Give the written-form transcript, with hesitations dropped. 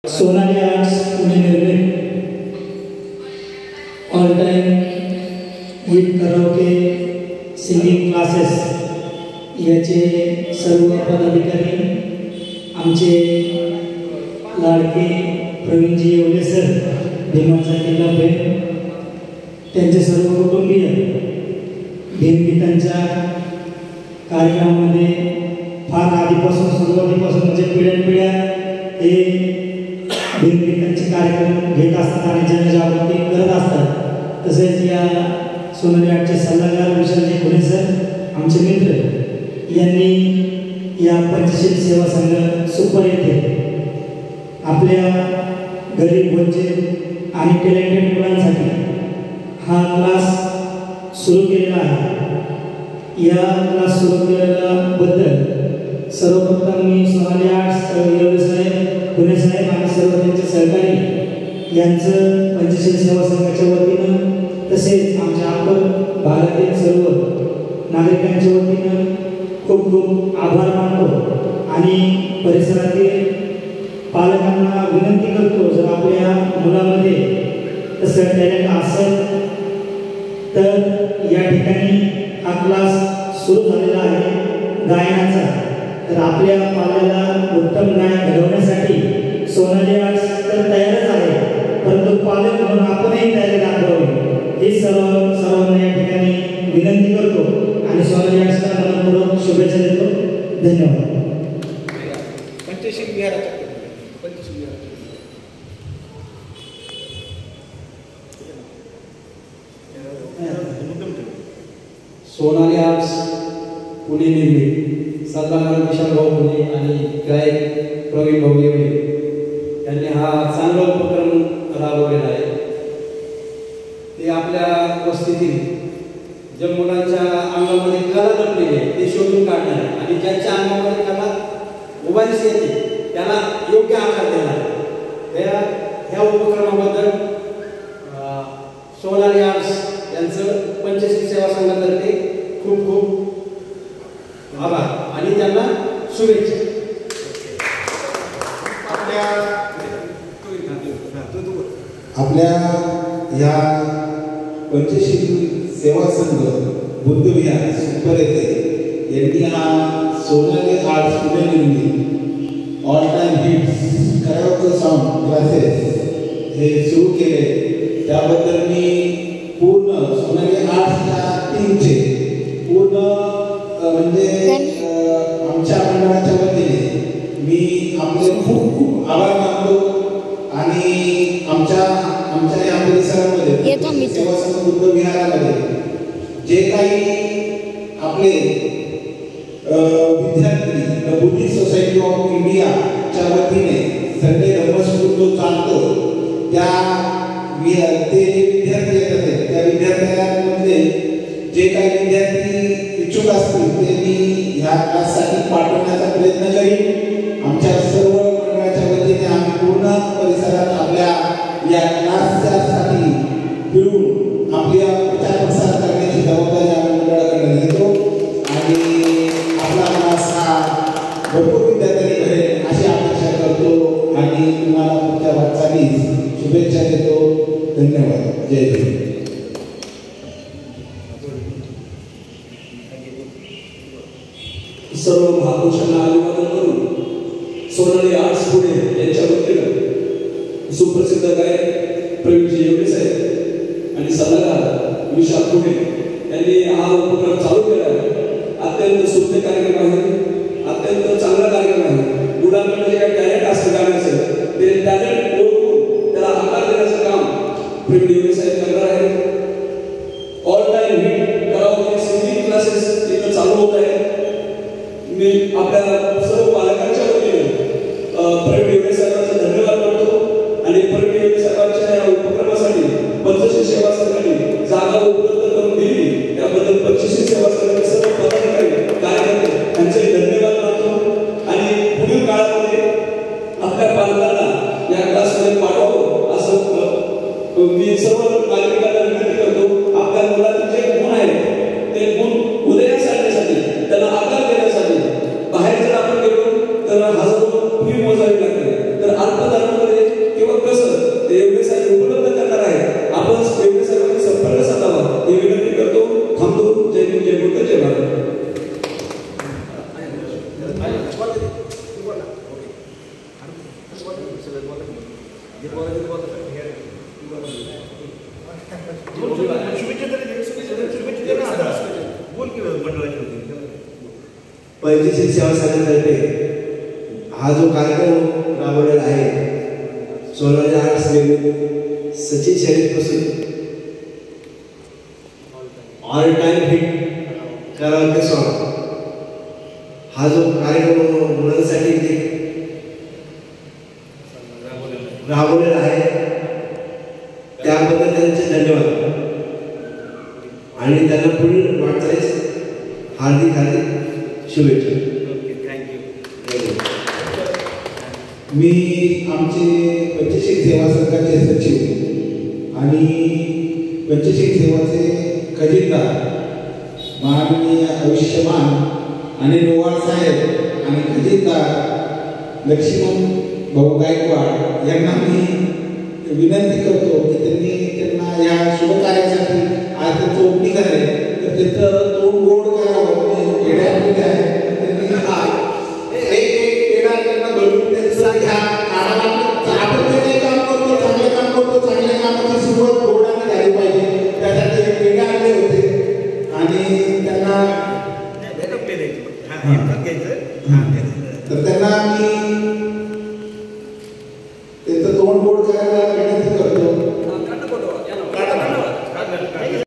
Sonali arts Pune निर्मित all time with karaoke singing classes याचे सर्व पदाधिकारी, आमचे लाडके प्रवीणजी येवले सर, भीमाचा किल्ला प्रेम, त्यांचे सर्व कुटुंबीय भीमगीतांच्या कार्यक्रमामध्ये फार आधीपासून सुरुवातीपासून म्हणजे पिढ्यानपिढ्या हे भीमगीतांचे कार्यक्रम घेत असतात आणि जनजागृती करत असतात। तसेच या सोनाली आर्टचे सल्लागार विशालजी खुणे सर, आमचे मित्र, यांनी या पंचशील सेवा संघ सुपर येथे आपल्या गरीब वंचित आणि टॅलेंटेड मुलांसाठी हा क्लास सुरू केलेला आहे। या क्लास सुरू केल्याबद्दल सर्वप्रथम मी सोनाली आर्ट्स येवले साहेब, खुणे साहेब आणि सर्व त्यांचे सहकारी यांचं पंचशील सेवा संघाच्या वतीनं तसेच आमच्या आपण भारतातील सर्व नागरिकांच्या वतीनं खूप खूप आभार मानतो आणि परिसरातील पालकांना विनंती करतो, जर आपल्या मुलामध्ये तसं टॅलेंट असेल तर या ठिकाणी हा क्लास सुरू झालेला आहे गायनाचा। तर आपल्या पाल्याला उत्तम गायन घडवण्यासाठी सोनाली आर्ट्स तर तयारच आहे, परंतु पालक म्हणून आपणही तयारी दाखवावी ही सर्वांना या ठिकाणी विनंती करतो आणि सोनाली आर्ट्सला मनपूर्वक शुभेच्छा देतो। धन्यवाद। सोनाली आर्ट्स पुणे निर्मित सल्लागार विशाल भाऊ खुणे आणि गायक प्रवीण भाऊ येवले यांनी हा चांगला उपक्रम राबवलेला आहे। ते आपल्या वस्तीतील ज्या मुलांच्या अंगामध्ये कला लपलेली आहे ते शोधून काढणार आणि ज्यांच्या अंगामध्ये कला उभारीस येते त्याला योग्य आकार देणार। ह्या उपक्रमाबद्दल सोनाली आर्ट्स यांचं पंचशील सेवा संघातर्फे खूप खूप आभार आणि त्यांना शुभेच्छा। आपल्या या पंचशील सेवा संघ बुद्धविहार सुपर येथे यांनी हा सोनाली आर्ट्स पुणे निर्मित all time hits karaoke song classes हे सुरू केले। त्याबद्दल मी पूर्ण सोनाली आर्ट्सच्या टीमचे पूर्ण म्हणजे आमच्या मंडळाच्या वतीने मी आपले खूप खूप आभार मानतो आणि आमच्या या परिसरामध्ये सेवा संघ बुद्ध विहारामध्ये जे काही आपले विद्यार्थी द बुद्धिस्ट सोसायटी ऑफ इंडियाच्या वतीने संडे धर्मस्कूल जो चालतो ते जे विद्यार्थी येतात त्या विद्यार्थ्यांमध्ये जे काही विद्यार्थी इच्छुक असतील ते मी ह्या क्लाससाठी पाठवण्याचा प्रयत्न करीन। आमच्या सर्व मंडळाच्या वतीने आम्ही पूर्ण परिसरात आपल्या या क्लाससाठी फिरून आपल्या प्रचार प्रसार करण्याची जबाबदारी आम्ही मंडळाकडे घेतो आणि आपला क्लास हा भरपूर विद्यार्थ्यांनी घडेल अशी अपेक्षा करतो आणि तुम्हाला पुढच्या वाटचालीस शुभेच्छा देतो। धन्यवाद। जय हिंद। सर्व महापुरुषांना अभिवादन करून सोनाली आर्ट्स पुणे यांच्या वतीनं सुप्रसिद्ध गायक प्रवीणजी येवले साहेब आणि सल्लागार विशाल खुणे यांनी हा उपक्रम चालू केला आहे। अत्यंत सुंदर कार्यक्रम आहे, अत्यंत चांगला कार्यक्रम आहे। मुलांकडे जे काही टॅलेंट असतं गाण्याचं ते टॅलेंट ओळखून त्याला आकार देण्याचं काम प्रवीण येवले साहेब करणार आहेत। All time hit karaoke singing classes तिथं चालू होत आहे। मी आपल्या सर्व पालकांच्या वतीने प्रवीण येवले साहेबांचा धन्यवाद करतो आणि प्रवीण येवले साहेबांच्या या उपक्रमासाठी पंचशील सेवा संघाने जागा उपलब्ध करून दिली त्याबद्दल पंचशील सेवा संघाचे सर्व पदाधिकारी कार्यकर्ते यांचे धन्यवाद मानतो आणि पुढील काळामध्ये आपल्या पालकांना या क्लासमध्ये पाठवावं असं मी सर्व पंचशील सेवा संघातर्फे हा जो कार्यक्रम राबवलेला आहे सोनाली आर्ट्स सचिन शर्यतीपासून ऑल टाइम हिट करावं सॉन्ग हा जो कार्यक्रम मुलांसाठी राबवलेला आहे त्याबद्दल त्यांचे धन्यवाद आणि त्यांना पुढील वाटचालीस हार्दिक हार्दिक शुभेच्छा. मी आमचे पंचशील सेवा संघाचे सचिव आणि पंचशील सेवाचे खजिनदार माननीय आयुष्यमान आणि नोवाळ साहेब आणि खजिनदार लक्ष्मण भाऊ गायकवाड यांना मी विनंती करतो की त्यांना या शुभ कार्यासाठी आज त्यांचं ओपनिंग आहे तर त्यांचं तोंड गोड करावं येण्यामध्ये आहे त्यांनी एक पेढा त्यांना भरून त्यांचं ह्या आपण जे काही काम करतो चांगल्या कामाची सुरुवात गोडाने झाली पाहिजे त्यासाठी एक पेढा आणले होते आणि त्यांना